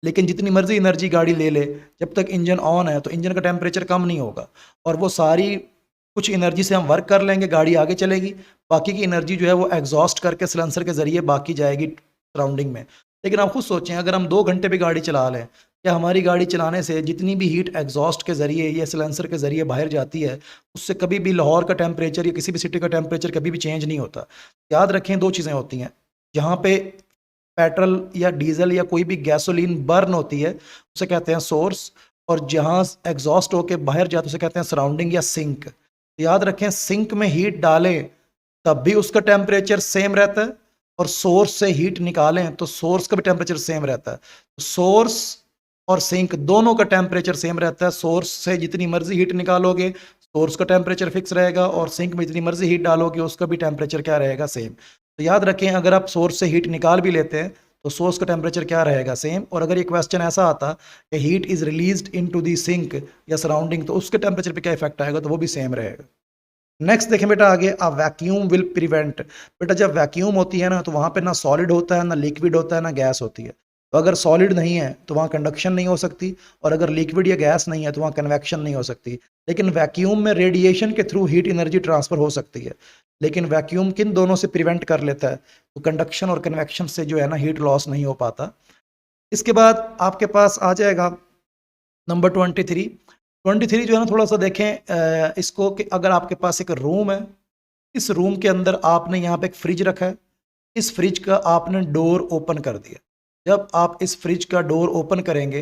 लेकिन जितनी मर्जी एनर्जी गाड़ी ले ले, जब तक इंजन ऑन है तो इंजन का टेम्परेचर कम नहीं होगा। और वो सारी कुछ एनर्जी से हम वर्क कर लेंगे, गाड़ी आगे चलेगी। बाकी की एनर्जी जो है वो एग्जॉस्ट करके सिलेंसर के ज़रिए बाकी जाएगी सराउंडिंग में। लेकिन आप खुद सोचें, अगर हम 2 घंटे भी गाड़ी चला लें, क्या हमारी गाड़ी चलाने से जितनी भी हीट एग्जॉस्ट के ज़रिए या सिलेंसर के ज़रिए बाहर जाती है, उससे कभी भी लाहौर का टेम्परेचर या किसी भी सिटी का टेम्परेचर कभी भी चेंज नहीं होता। याद रखें, 2 चीज़ें होती हैं। जहाँ पे पेट्रोल या डीजल या कोई भी गैसोलीन बर्न होती है उसे कहते हैं सोर्स, और जहाँ एग्जॉस्ट होके बाहर जाते उसे कहते हैं सराउंडिंग या सिंक। याद रखें, सिंक में हीट डालें तब भी उसका टेम्परेचर सेम रहता है, और सोर्स से हीट निकालें तो सोर्स का भी टेम्परेचर सेम रहता है। सोर्स और सिंक दोनों का टेम्परेचर सेम रहता है। सोर्स से जितनी मर्जी हीट निकालोगे सोर्स का टेम्परेचर फिक्स रहेगा, और सिंक में जितनी मर्जी हीट डालोगे उसका भी टेम्परेचर क्या रहेगा? सेम। तो याद रखें, अगर आप सोर्स से हीट निकाल भी लेते हैं तो सोर्स का टेम्परेचर क्या रहेगा? सेम। और अगर ये क्वेश्चन ऐसा आता कि heat is released into the sink या सराउंडिंग, तो उसके टेम्परेचर पे क्या इफेक्ट आएगा? तो वो भी सेम रहेगा। नेक्स्ट देखें बेटा आगे, अ वैक्यूम विल प्रिवेंट। बेटा जब वैक्यूम होती है ना तो वहाँ पे ना सॉलिड होता है, ना लिक्विड होता है, ना गैस होती है। तो अगर सॉलिड नहीं है तो वहाँ कंडक्शन नहीं हो सकती, और अगर लिक्विड या गैस नहीं है तो वहाँ कन्वेक्शन नहीं हो सकती। लेकिन वैक्यूम में रेडिएशन के थ्रू हीट एनर्जी ट्रांसफर हो सकती है, लेकिन वैक्यूम किन दोनों से प्रिवेंट कर लेता है, तो कंडक्शन और कन्वेक्शन से जो है ना हीट लॉस नहीं हो पाता। इसके बाद आपके पास आ जाएगा नंबर 23। 23 जो है ना थोड़ा सा देखें इसको, कि अगर आपके पास एक रूम है, इस रूम के अंदर आपने यहाँ पे एक फ्रिज रखा है, इस फ्रिज का आपने डोर ओपन कर दिया। जब आप इस फ्रिज का डोर ओपन करेंगे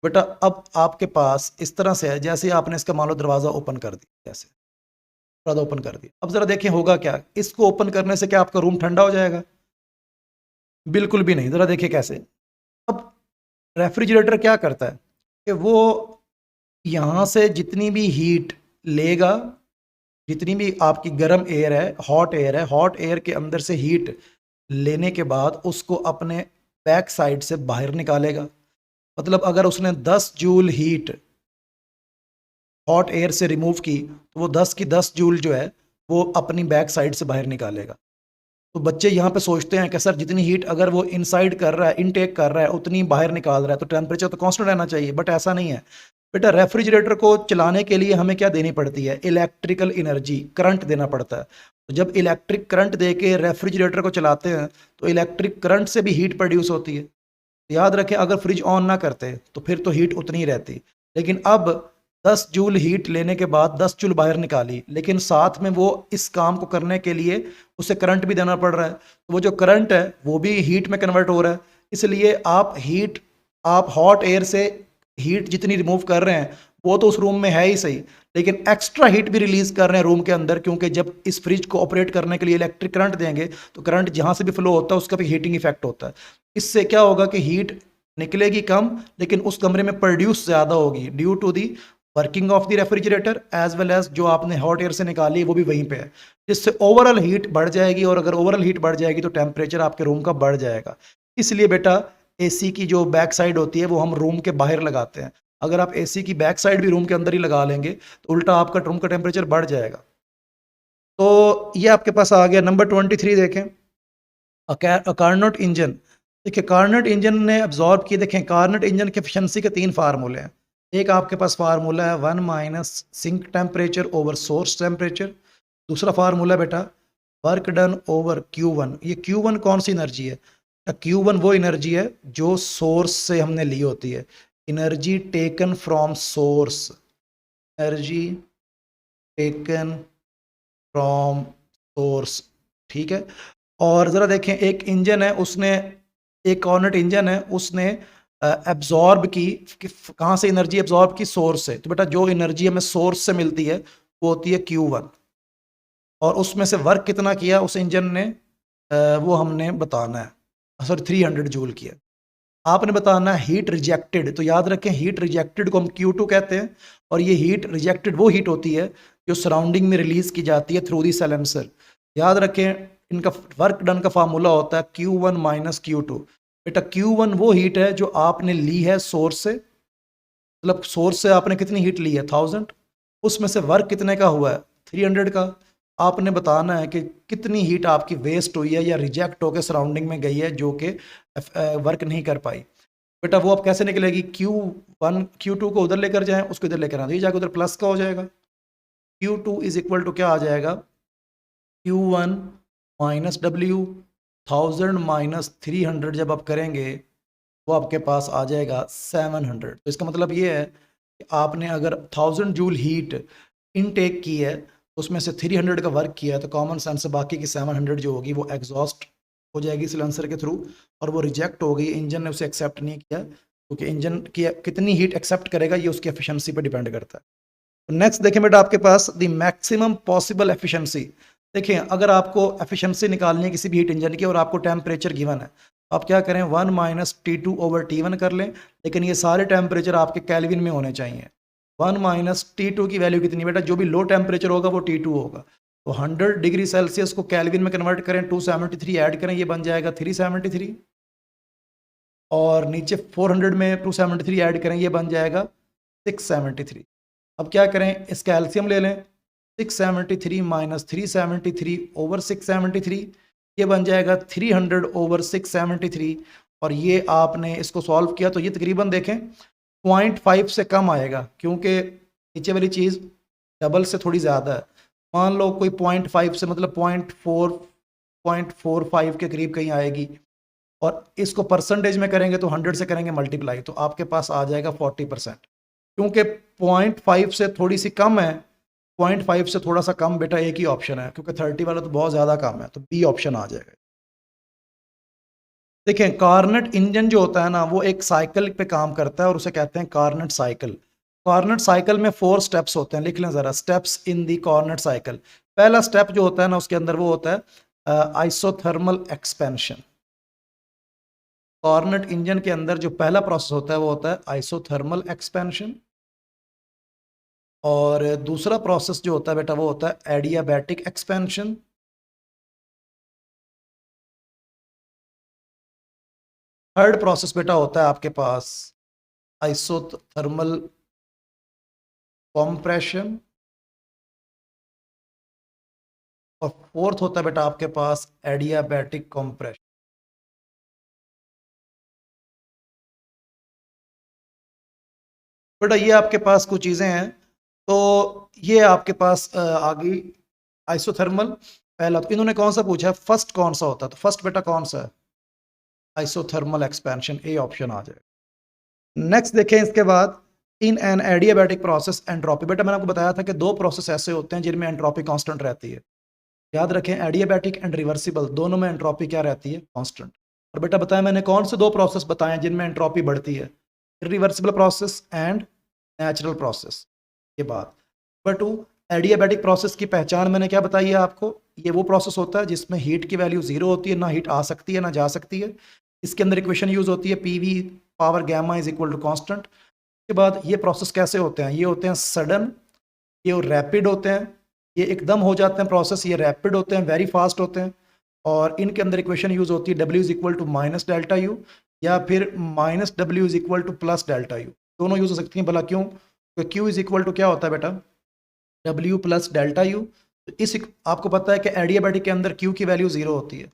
बेटा, अब आपके पास इस तरह से है जैसे आपने इसका मान लो दरवाज़ा ओपन कर दिया, जैसे दरवाज़ा ओपन कर दिया। अब ज़रा देखें होगा क्या, इसको ओपन करने से क्या आपका रूम ठंडा हो जाएगा? बिल्कुल भी नहीं। ज़रा देखिए कैसे। अब रेफ्रिजरेटर क्या करता है कि वो यहाँ से जितनी भी हीट लेगा, जितनी भी आपकी गर्म एयर है, हॉट एयर है, हॉट एयर के अंदर से हीट लेने के बाद उसको अपने बैक साइड से बाहर निकालेगा। मतलब अगर उसने 10 जूल हीट हॉट एयर से रिमूव की, तो वो 10 की 10 जूल जो है वो अपनी बैक साइड से बाहर निकालेगा। तो बच्चे यहाँ पे सोचते हैं कि सर जितनी हीट अगर वो इनसाइड कर रहा है, इनटेक कर रहा है, उतनी बाहर निकाल रहा है, तो टेम्परेचर तो कांस्टेंट रहना चाहिए, बट ऐसा नहीं है बेटा। रेफ्रिजरेटर को चलाने के लिए हमें क्या देनी पड़ती है? इलेक्ट्रिकल एनर्जी, करंट देना पड़ता है। तो जब इलेक्ट्रिक करंट दे के रेफ्रिजरेटर को चलाते हैं तो इलेक्ट्रिक करंट से भी हीट प्रोड्यूस होती है। तो याद रखें, अगर फ्रिज ऑन ना करते तो फिर तो हीट उतनी ही रहती, लेकिन अब 10 जूल हीट लेने के बाद 10 जूल बाहर निकाली, लेकिन साथ में वो इस काम को करने के लिए उसे करंट भी देना पड़ रहा है। तो वो जो करंट है वो भी हीट में कन्वर्ट हो रहा है। इसलिए आप हॉट एयर से हीट जितनी रिमूव कर रहे हैं वो तो उस रूम में है ही सही, लेकिन एक्स्ट्रा हीट भी रिलीज कर रहे हैं रूम के अंदर, क्योंकि जब इस फ्रिज को ऑपरेट करने के लिए इलेक्ट्रिक करंट देंगे तो करंट जहां से भी फ्लो होता है उसका भी हीटिंग इफेक्ट होता है। इससे क्या होगा कि हीट निकलेगी कम, लेकिन उस कमरे में प्रोड्यूस ज़्यादा होगी due to the working of the refrigerator, as well as जो आपने हॉट एयर से निकाली है वो भी वहीं पे है, जिससे ओवरऑल हीट बढ़ जाएगी। और अगर ओवरऑल हीट बढ़ जाएगी तो टेम्परेचर आपके रूम का बढ़ जाएगा। इसलिए बेटा एसी की जो बैक साइड होती है वो हम रूम के बाहर लगाते हैं। अगर आप एसी की बैक साइड भी रूम के अंदर ही लगा लेंगे तो उल्टा आपका रूम का टेम्परेचर बढ़ जाएगा। तो ये आपके पास आ गया। नंबर 23 देखें, कार्नोट इंजन। देखिए कार्नोट इंजन ने अब्जॉर्ब किए। देखें कार्नोट इंजन के एफिशिएंसी के 3 फार्मूले हैं। एक आपके पास फार्मूला है 1 minus sink temperature over source temperature. दूसरा फार्मूला बेटा वर्क डन ओवर Q1। ये Q1 कौन सी एनर्जी है? Q1 वो एनर्जी है जो सोर्स से हमने ली होती है, energy taken from source, energy taken from source. ठीक है। और ज़रा देखें एक इंजन है, उसने एक कार्नोट इंजन है, उसने एब्जॉर्ब की कहाँ से एनर्जी एब्जॉर्ब की? सोर्स से। तो बेटा जो एनर्जी हमें सोर्स से मिलती है वो होती है Q1, और उसमें से वर्क कितना किया उस इंजन ने वो हमने बताना है। सॉरी 300 जूल किया। आपने बताना है हीट रिजेक्टेड। तो याद रखें हीट रिजेक्टेड को हम Q2 कहते हैं, और ये हीट रिजेक्टेड वो हीट होती है जो सराउंडिंग में रिलीज की जाती है थ्रू दी साइलेंसर। याद रखें इनका वर्क डन का फार्मूला होता है Q1 माइनस Q2। बेटा Q1 वो हीट है जो आपने ली है सोर्स से, मतलब सोर्स से आपने कितनी हीट ली है 1000, उसमें से वर्क कितने का हुआ है 300 का। आपने बताना है कि कितनी हीट आपकी वेस्ट हुई है या रिजेक्ट होकर सराउंडिंग में गई है जो कि वर्क नहीं कर पाई। बेटा वो अब कैसे निकलेगी? Q1 Q2 को उधर लेकर जाएं, उसको इधर लेकर आना, तो ये जाकर उधर प्लस का हो जाएगा। Q2 इज इक्वल टू क्या आ जाएगा? Q1 माइनस W, 1000 माइनस 300 जब आप करेंगे वो आपके पास आ जाएगा 700। तो इसका मतलब ये है कि आपने अगर 1000 जूल हीट इनटेक की है तो उसमें से 300 का वर्क किया है, तो कॉमन सेंस से बाकी की 700 जो होगी वो एग्जॉस्ट हो जाएगी सिलेंसर के थ्रू, और वो रिजेक्ट हो गई। इंजन ने उसे एक्सेप्ट नहीं किया, क्योंकि इंजन की कितनी हीट एक्सेप्ट करेगा ये उसकी एफिशिएंसी पर डिपेंड करता है। तो नेक्स्ट देखें बेटा आपके पास द मैक्सिमम पॉसिबल एफिशिएंसी। देखिए अगर आपको एफिशिएंसी निकालनी है किसी भी हीट इंजन की और आपको टेम्परेचर गिवन है, आप क्या करें 1 माइनस T2 ओवर T1 कर लें, लेकिन ये सारे टेम्परेचर आपके केल्विन में होने चाहिए। 1 माइनस T2 की वैल्यू कितनी बेटा? जो भी लो टेम्परेचर होगा वो T2 होगा। तो 100 डिग्री सेल्सियस को केल्विन में कन्वर्ट करें, 273 ऐड करें, ये बन जाएगा 373, और नीचे 400 में 273 ऐड करें, ये बन जाएगा 673। अब क्या करें, इसका एलसीएम ले लें, 673 माइनस 373 ओवर 673, ये बन जाएगा 300 ओवर 673, और ये आपने इसको सॉल्व किया तो ये तकरीबन देखें 0.5 से कम आएगा, क्योंकि नीचे वाली चीज़ डबल से थोड़ी ज़्यादा है। मान लो कोई 0.5 से मतलब 0.45 के करीब कहीं आएगी, और इसको परसेंटेज में करेंगे तो 100 से करेंगे मल्टीप्लाई, तो आपके पास आ जाएगा 40%। क्योंकि 0.5 से थोड़ी सी कम है, 0.5 से थोड़ा सा कम बेटा एक ही ऑप्शन है, क्योंकि 30 वाला तो बहुत ज़्यादा कम है, तो बी ऑप्शन आ जाएगा। देखें, कार्नेट इंजन जो होता है ना, वो एक साइकिल पे काम करता है और उसे कहते हैं कार्नेट साइकिल। कार्नेट साइकिल में 4 स्टेप्स होते हैं, लिख लें ज़रा, स्टेप्स इन दी कार्नेट साइकिल। पहला स्टेप जो होता है ना, उसके अंदर वो होता है आइसोथर्मल एक्सपेंशन। कार्नेट इंजन के अंदर जो पहला प्रोसेस होता है वो होता है आइसोथर्मल एक्सपेंशन, और दूसरा प्रोसेस जो होता है बेटा वो होता है एडियाबैटिक एक्सपेंशन। थर्ड प्रोसेस बेटा होता है आपके पास आइसोथर्मल कॉम्प्रेशन, और फोर्थ होता है बेटा आपके पास एडियाबैटिक कॉम्प्रेशन। बेटा ये आपके पास कुछ चीज़ें हैं, तो ये आपके पास आ गई आइसोथर्मल। पहला तो इन्होंने कौन सा पूछा है, फर्स्ट कौन सा होता है, तो फर्स्ट बेटा कौन सा है, आइसोथर्मल एक्सपेंशन, ए ऑप्शन आ जाएगा। नेक्स्ट देखें इसके बाद, in an adiabatic process entropy. बेटा मैंने आपको बताया था कि दो प्रोसेस ऐसे होते हैं जिनमें एंट्रोपी कांस्टेंट रहती है। याद रखें, एडियाबैटिक एंड रिवर्सिबल दोनों में एंट्रोपी क्या रहती है, कांस्टेंट। और बेटा बताया मैंने कौन से दो प्रोसेस बताए जिनमें एंट्रोपी बढ़ती है, irreversible process and natural process. ये बात। नंबर 2, एडियाबैटिक प्रोसेस की पहचान मैंने क्या बताई है आपको, ये वो प्रोसेस होता है जिसमें हीट की वैल्यू 0 होती है, ना हीट आ सकती है ना जा सकती है। इसके अंदर इक्वेशन यूज होती है P V power gamma is equal to constant. के बाद ये प्रोसेस कैसे होते हैं, ये होते हैं सडन, ये रैपिड होते हैं, ये एकदम हो जाते हैं प्रोसेस, ये रैपिड होते हैं, वेरी फास्ट होते हैं। और इनके अंदर इक्वेशन यूज होती है W is equal to minus delta U, या फिर minus W is equal to plus delta U, दोनों यूज हो सकती हैं। भला क्यों, तो क्यू इज इक्वल टू क्या होता है बेटा, डब्ल्यू प्लस डेल्टा यू। तो इस आपको पता है कि एडियाबैटिक के अंदर क्यू की वैल्यू 0 होती है,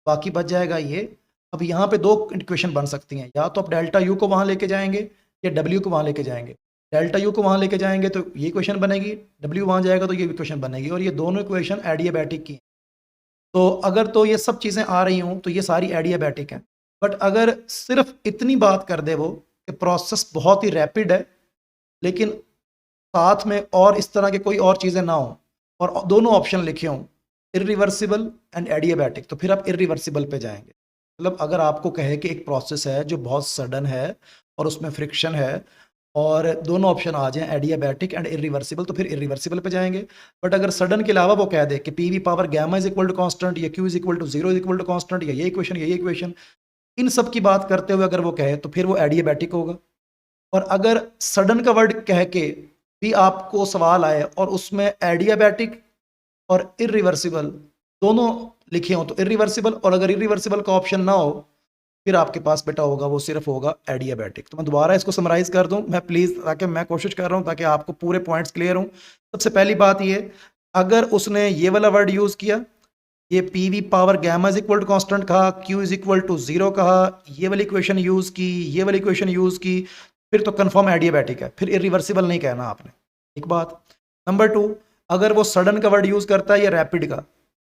बाकी बच जाएगा ये। अब यहाँ पे दो इक्वेशन बन सकती हैं, या तो आप डेल्टा यू को वहाँ लेके जाएंगे या डब्ल्यू को वहाँ लेके जाएंगे। डेल्टा यू को वहाँ लेके जाएंगे तो ये इक्वेशन बनेगी, डब्ल्यू वहाँ जाएगा तो ये इक्वेशन बनेगी, और ये दोनों इक्वेशन एडियाबैटिक की हैं। तो अगर तो ये सब चीज़ें आ रही हूँ तो ये सारी एडियाबैटिक हैं। बट अगर सिर्फ इतनी बात कर दे वो कि प्रोसेस बहुत ही रैपिड है, लेकिन साथ में और इस तरह के कोई और चीज़ें ना हो, और दोनों ऑप्शन लिखे हों इरिवर्सिबल एंड एडियाबैटिक, तो फिर आप इरिवर्सिबल पे जाएंगे। मतलब अगर आपको कहे कि एक प्रोसेस है जो बहुत सडन है और उसमें फ्रिक्शन है, और दोनों ऑप्शन आ जाएं एडियाबैटिक एंड इरिवर्सिबल, तो फिर इरिवर्सिबल पे जाएंगे। बट अगर सडन के अलावा वो कह दे कि P V power gamma is equal to constant, या Q is equal to 0 is equal to constant, या ये इक्वेशन, इन सब की बात करते हुए अगर वो कहे तो फिर वो एडियाबैटिक होगा। और अगर सडन का वर्ड कह के भी आपको सवाल आए और उसमें एडियाबैटिक और इरिवर्सिबल दोनों लिखे हों तो इरिवर्सिबल, और अगर इरिवर्सिबल का ऑप्शन ना हो फिर आपके पास बेटा होगा वो सिर्फ होगा एडियाबैटिक। तो मैं दोबारा इसको समराइज कर दूं मैं प्लीज़, ताकि मैं कोशिश कर रहा हूं ताकि आपको पूरे पॉइंट्स क्लियर हों। सबसे पहली बात ये, अगर उसने ये वाला वर्ड यूज़ किया, ये P V power gamma is equal to constant कहा, क्यू इज इक्वल टू 0 कहा, ये वाली इक्वेशन यूज़ की, ये वाली इक्वेशन यूज़ की, फिर तो कंफर्म एडियाबैटिक है, फिर इरिवर्सिबल नहीं कहना आपने। एक बात। नंबर 2, अगर वो सडन का वर्ड यूज़ करता है या रैपिड का,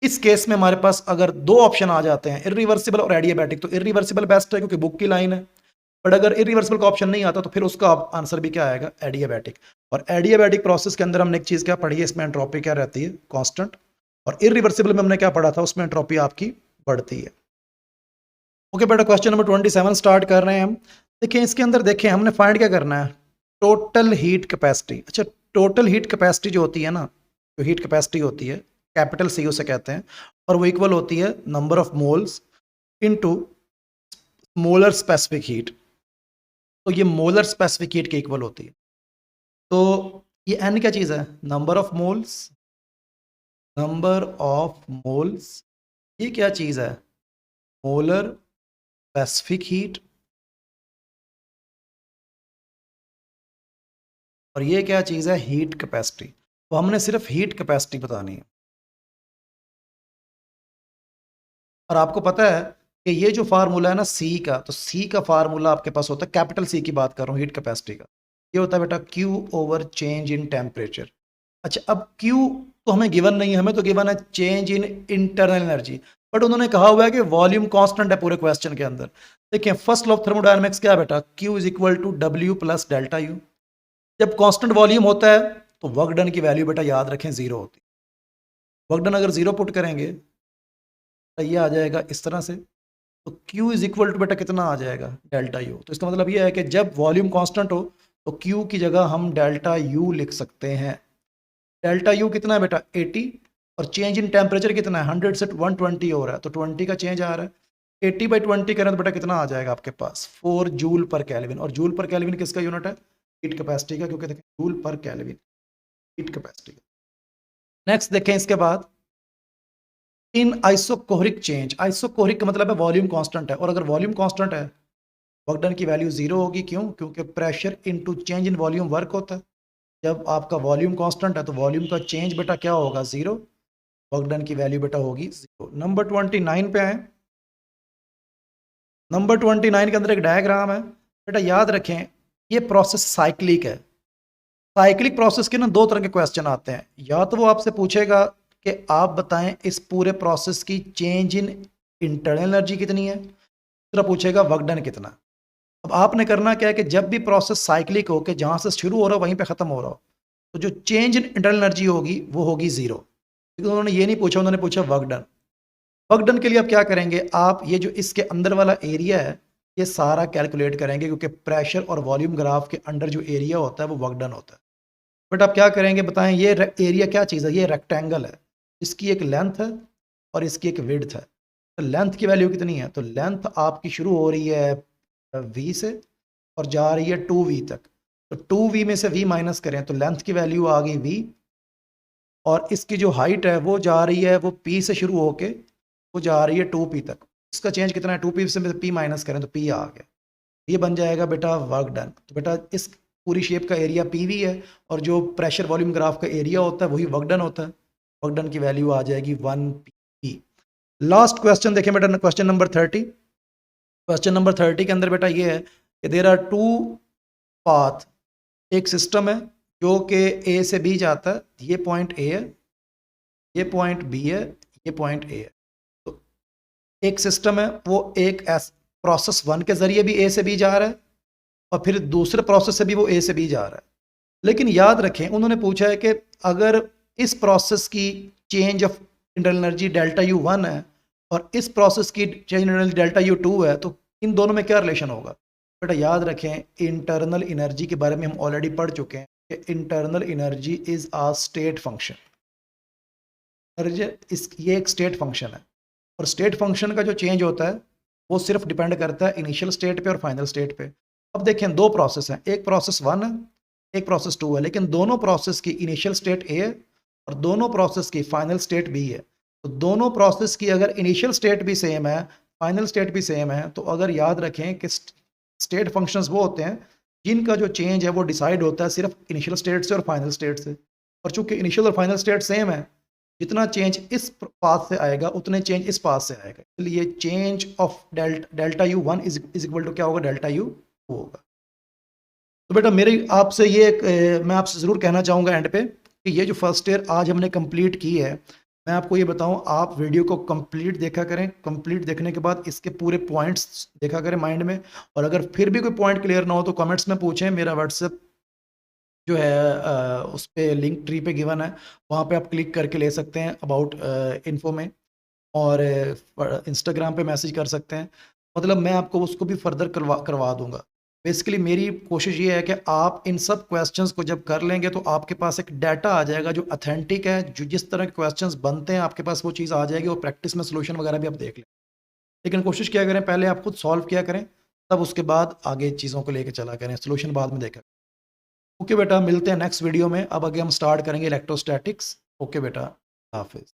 इस केस में हमारे पास अगर दो ऑप्शन आ जाते हैं इरिवर्सिबल और एडियाबैटिक, तो इरिवर्सिबल बेस्ट है क्योंकि बुक की लाइन है। बट अगर इरिवर्सिबल का ऑप्शन नहीं आता तो फिर उसका आंसर भी क्या आएगा, एडियाबैटिक। और एडियाबैटिक प्रोसेस के अंदर हमने एक चीज़ क्या पढ़ी है, इसमें एंट्रोपी क्या रहती है, कांस्टेंट। और इरिवर्सिबल में हमने क्या पढ़ा था, उसमें एंट्रोपी आपकी बढ़ती है। ओके बेटा, क्वेश्चन नंबर 27 स्टार्ट कर रहे हैं हम। देखिए इसके अंदर देखें हमने फाइंड क्या करना है, टोटल हीट कैपेसिटी। अच्छा, टोटल हीट कैपेसिटी जो होती है ना, जो हीट कैपेसिटी होती है कैपिटल सी उसे कहते हैं, और वो इक्वल होती है number of moles into molar specific heat. तो ये मोलर स्पेसिफिक हीट के इक्वल होती है। तो ये एन क्या चीज़ है, number of moles, number of moles, ये क्या चीज़ है, मोलर स्पेसिफिक हीट, और ये क्या चीज़ है, हीट कैपेसिटी। तो हमने सिर्फ हीट कैपेसिटी बतानी है। और आपको पता है कि ये जो फार्मूला है ना सी का, तो सी का फार्मूला आपके पास होता है, कैपिटल सी की बात कर रहा हूँ, हीट कैपेसिटी का, ये होता है बेटा Q over change in temperature. अच्छा, अब Q तो हमें गिवन नहीं है, हमें तो गिवन है change in internal energy, but उन्होंने कहा हुआ है कि वॉल्यूम कांस्टेंट है पूरे क्वेश्चन के अंदर। देखिए फर्स्ट लॉ ऑफ थर्मोडायनामिक्स क्या है बेटा, Q is equal to W plus delta U. जब कांस्टेंट वॉल्यूम होता है तो वर्क डन की वैल्यू बेटा याद रखें जीरो होती है। वर्क डन अगर जीरो पुट करेंगे तो ये आ जाएगा इस तरह से, तो Q इज इक्वल टू बेटा कितना आ जाएगा, डेल्टा यू। तो इसका मतलब ये है कि जब वॉल्यूम कांस्टेंट हो तो Q की जगह हम डेल्टा यू लिख सकते हैं। डेल्टा यू कितना है बेटा 80, और चेंज इन टेम्परेचर कितना है 100 से 120 हो रहा है, तो 20 का चेंज आ रहा है। 80/20 करें तो बेटा कितना आ जाएगा आपके पास 4 जूल पर केल्विन। और जूल पर केल्विन किसका यूनिट है, हीट कैपेसिटी का, क्योंकि देखिए जूल पर केल्विन हीट कैपेसिटी का। नेक्स्ट देखें इसके बाद इन आइसोकोरिक चेंज, आइसोकोरिक का मतलब है वॉल्यूम कांस्टेंट है, और अगर वॉल्यूम कांस्टेंट है वर्क डन की वैल्यू जीरो होगी। क्यों, क्योंकि pressure into change in volume work होता है। जब आपका वॉल्यूम कांस्टेंट है तो वॉल्यूम का चेंज बेटा क्या होगा, जीरो, वर्क डन की वैल्यू बेटा होगी जीरो। नंबर 29 पे आए। नंबर 29 के अंदर एक डायग्राम है बेटा, याद रखें ये प्रोसेस साइक्लिक है। साइक्लिक प्रोसेस के ना दो तरह के क्वेश्चन आते हैं, या तो वो आपसे पूछेगा कि आप बताएं इस पूरे प्रोसेस की चेंज इन इंटरनल एनर्जी कितनी है, दूसरा पूछेगा वर्क डन कितना। अब आपने करना क्या है कि जब भी प्रोसेस साइक्लिक हो के जहां से शुरू हो रहा हो वहीं पे खत्म हो रहा हो, तो जो चेंज इन इंटरनल एनर्जी होगी वो होगी जीरो। लेकिन उन्होंने ये नहीं पूछा, उन्होंने पूछा वर्क डन। वर्क डन के लिए आप क्या करेंगे, आप ये जो इसके अंदर वाला एरिया है ये सारा कैलकुलेट करेंगे, क्योंकि प्रेशर और वॉल्यूम ग्राफ के अंडर जो एरिया होता है वो वर्क डन होता है। बट आप क्या करेंगे बताएं, ये एरिया क्या चीज़ है, ये रेक्टेंगल है, इसकी एक लेंथ है और इसकी एक विड्थ है। तो लेंथ की वैल्यू कितनी है, तो लेंथ आपकी शुरू हो रही है वी से और जा रही है 2v तक। तो 2v में से v माइनस करें तो लेंथ की वैल्यू आ गई v, और इसकी जो हाइट है वो जा रही है, वो p से शुरू होके वो जा रही है 2p तक। इसका चेंज कितना है, 2p से p माइनस करें तो p आ गया, ये बन जाएगा बेटा वर्क डन। तो बेटा इस पूरी शेप का एरिया पीवी है, और जो प्रेशर वॉल्यूम ग्राफ का एरिया होता है वही वर्क डन होता है। वर्क डन की वैल्यू आ जाएगी 1p। लास्ट क्वेश्चन देखें बेटा, क्वेश्चन नंबर 30। क्वेश्चन नंबर 30 के अंदर बेटा ये है कि देयर आर टू पाथ, एक सिस्टम है जो कि ए से बी जाता है, ये पॉइंट ए है, ये पॉइंट बी है, ये पॉइंट ए है। तो एक सिस्टम है वो एक प्रोसेस 1 के जरिए भी ए से बी जा रहा है, और फिर दूसरे प्रोसेस से भी वो ए से बी जा रहा है। लेकिन याद रखें उन्होंने पूछा है कि अगर इस प्रोसेस की change of internal energy delta U 1 है और इस प्रोसेस की चेंज एनर्जी डेल्टा यू 2 है, तो इन दोनों में क्या रिलेशन होगा। बेटा याद रखें इंटरनल एनर्जी के बारे में हम ऑलरेडी पढ़ चुके हैं कि internal energy is a state function. ये एक स्टेट फंक्शन है, और स्टेट फंक्शन का जो चेंज होता है वो सिर्फ डिपेंड करता है इनिशियल स्टेट पे और फाइनल स्टेट पे। अब देखें दो प्रोसेस हैं, एक प्रोसेस 1 है, एक प्रोसेस 2 है, लेकिन दोनों प्रोसेस की इनिशियल स्टेट ए है और दोनों प्रोसेस की फाइनल स्टेट बी है। तो दोनों प्रोसेस की अगर इनिशियल स्टेट भी सेम है, फाइनल स्टेट भी सेम है, तो अगर याद रखें कि स्टेट फंक्शंस वो होते हैं जिनका जो चेंज है वो डिसाइड होता है सिर्फ इनिशियल स्टेट से और फाइनल स्टेट से। और चूंकि इनिशियल और फाइनल स्टेट सेम है, जितना चेंज इस पाथ से आएगा उतने चेंज इस पाथ से आएगा, इसलिए change of delta U 1 is equal to क्या होगा, डेल्टा यू 2 होगा। तो बेटा मेरी आपसे ये मैं आपसे ज़रूर कहना चाहूँगा एंड पे कि ये जो फर्स्ट ईयर आज हमने कंप्लीट की है, मैं आपको ये बताऊँ आप वीडियो को कंप्लीट देखा करें। कंप्लीट देखने के बाद इसके पूरे पॉइंट्स देखा करें माइंड में, और अगर फिर भी कोई पॉइंट क्लियर ना हो तो कमेंट्स में पूछें। मेरा व्हाट्सएप जो है उस पर लिंक ट्री पे गिवन है, वहाँ पे आप क्लिक करके ले सकते हैं अबाउट इन्फो में, और इंस्टाग्राम पे मैसेज कर सकते हैं, मतलब मैं आपको उसको भी फर्दर करवा दूंगा। बेसिकली मेरी कोशिश ये है कि आप इन सब क्वेश्चंस को जब कर लेंगे तो आपके पास एक डाटा आ जाएगा जो अथेंटिक है, जो जिस तरह के क्वेश्चंस बनते हैं आपके पास वो चीज़ आ जाएगी, और प्रैक्टिस में सोल्यूशन वगैरह भी आप देख लें। लेकिन कोशिश क्या करें, पहले आप खुद सॉल्व किया करें, तब उसके बाद आगे चीज़ों को लेकर चला करें, सोल्यूशन बाद में देखा। ओके बेटा, मिलते हैं नेक्स्ट वीडियो में। अब आगे हम स्टार्ट करेंगे इलेक्ट्रोस्टैटिक्स। ओके बेटा, हाफिज़।